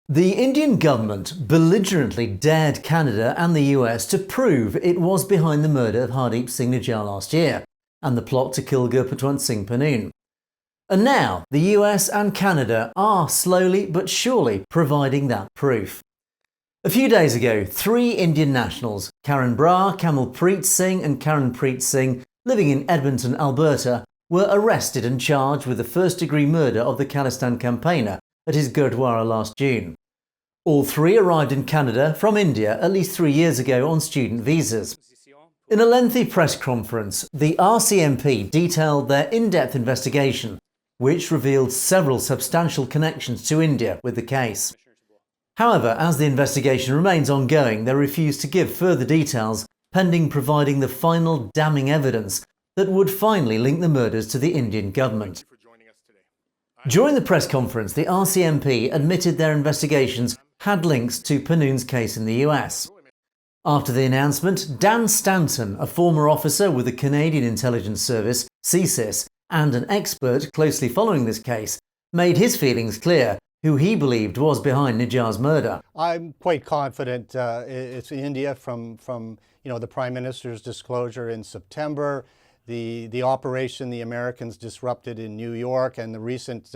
The Indian government belligerently dared Canada and the US to prove it was behind the murder of Hardeep Singh Nijjar last year and the plot to kill Gurpatwant Singh Pannoon. And now the US and Canada are slowly but surely providing that proof. A few days ago, 3 Indian nationals, Karan Brar, Kamalpreet Singh and Karanpreet Singh, living in Edmonton, Alberta, were arrested and charged with the first-degree murder of the Khalistan campaigner at his Gurdwara last June. All 3 arrived in Canada from India at least 3 years ago on student visas. In a lengthy press conference, the RCMP detailed their in-depth investigation, which revealed several substantial connections to India with the case. However, as the investigation remains ongoing, they refuse to give further details, pending providing the final damning evidence that would finally link the murders to the Indian government. During the press conference, the RCMP admitted their investigations had links to Pannoon's case in the US. After the announcement, Dan Stanton, a former officer with the Canadian Intelligence Service, CSIS, and an expert closely following this case, made his feelings clear who he believed was behind Nijjar's murder. I'm quite confident it's India from the Prime Minister's disclosure in September, the operation the Americans disrupted in New York, and the recent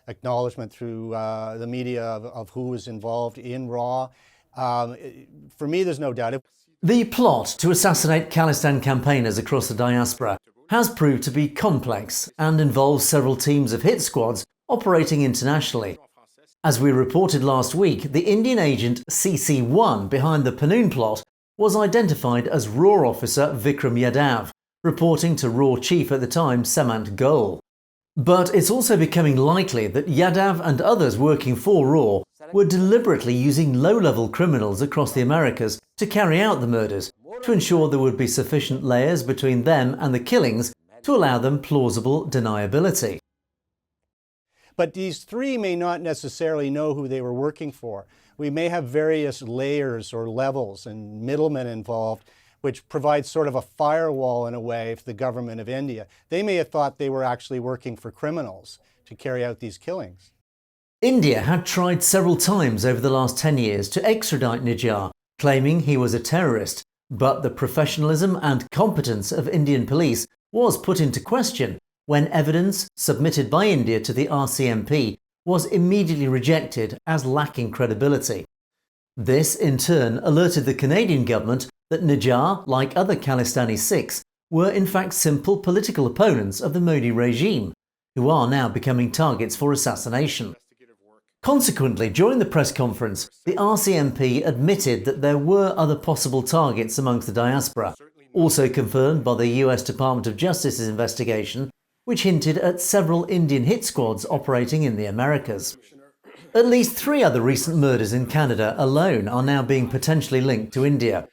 acknowledgement through the media of who was involved in RAW. For me, there's no doubt. The plot to assassinate Khalistan campaigners across the diaspora has proved to be complex and involves several teams of hit squads operating internationally. As we reported last week, the Indian agent CC1 behind the Pannoon plot was identified as RAW officer Vikram Yadav, reporting to RAW chief at the time Samant Goel. But it's also becoming likely that Yadav and others working for RAW were deliberately using low-level criminals across the Americas to carry out the murders, to ensure there would be sufficient layers between them and the killings to allow them plausible deniability. But these 3 may not necessarily know who they were working for. We may have various layers or levels and middlemen involved, which provides sort of a firewall in a way for the government of India. They may have thought they were actually working for criminals to carry out these killings. India had tried several times over the last 10 years to extradite Nijjar, claiming he was a terrorist, but the professionalism and competence of Indian police was put into question when evidence submitted by India to the RCMP was immediately rejected as lacking credibility. This, in turn, alerted the Canadian government that Nijjar, like other Khalistani Sikhs, were in fact simple political opponents of the Modi regime, who are now becoming targets for assassination. Consequently, during the press conference, the RCMP admitted that there were other possible targets amongst the diaspora, also confirmed by the US Department of Justice's investigation, which hinted at several Indian hit squads operating in the Americas. At least 3 other recent murders in Canada alone are now being potentially linked to India.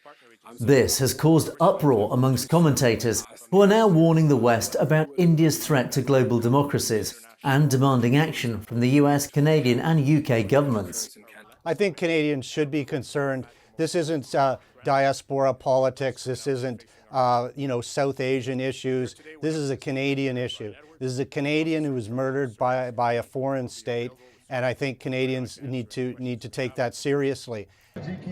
This has caused uproar amongst commentators who are now warning the West about India's threat to global democracies and demanding action from the US, Canadian and UK governments. I think Canadians should be concerned. This isn't diaspora politics. This isn't South Asian issues. This is a Canadian issue. This is a Canadian who was murdered by a foreign state, and I think Canadians need to take that seriously.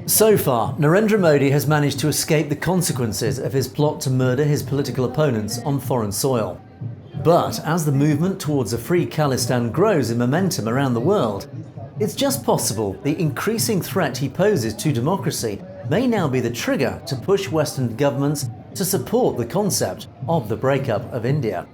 So far, Narendra Modi has managed to escape the consequences of his plot to murder his political opponents on foreign soil. But as the movement towards a free Khalistan grows in momentum around the world, it's just possible the increasing threat he poses to democracy may now be the trigger to push Western governments to support the concept of the breakup of India.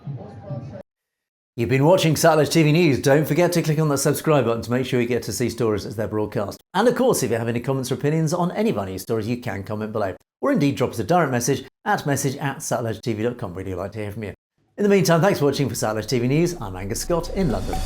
You've been watching Satellite TV News. Don't forget to click on that subscribe button to make sure you get to see stories as they're broadcast. And of course, if you have any comments or opinions on any of our news stories, you can comment below. Or indeed drop us a direct message at satellitetv.com. Really like to hear from you. In the meantime, thanks for watching for Satellite TV News. I'm Angus Scott in London.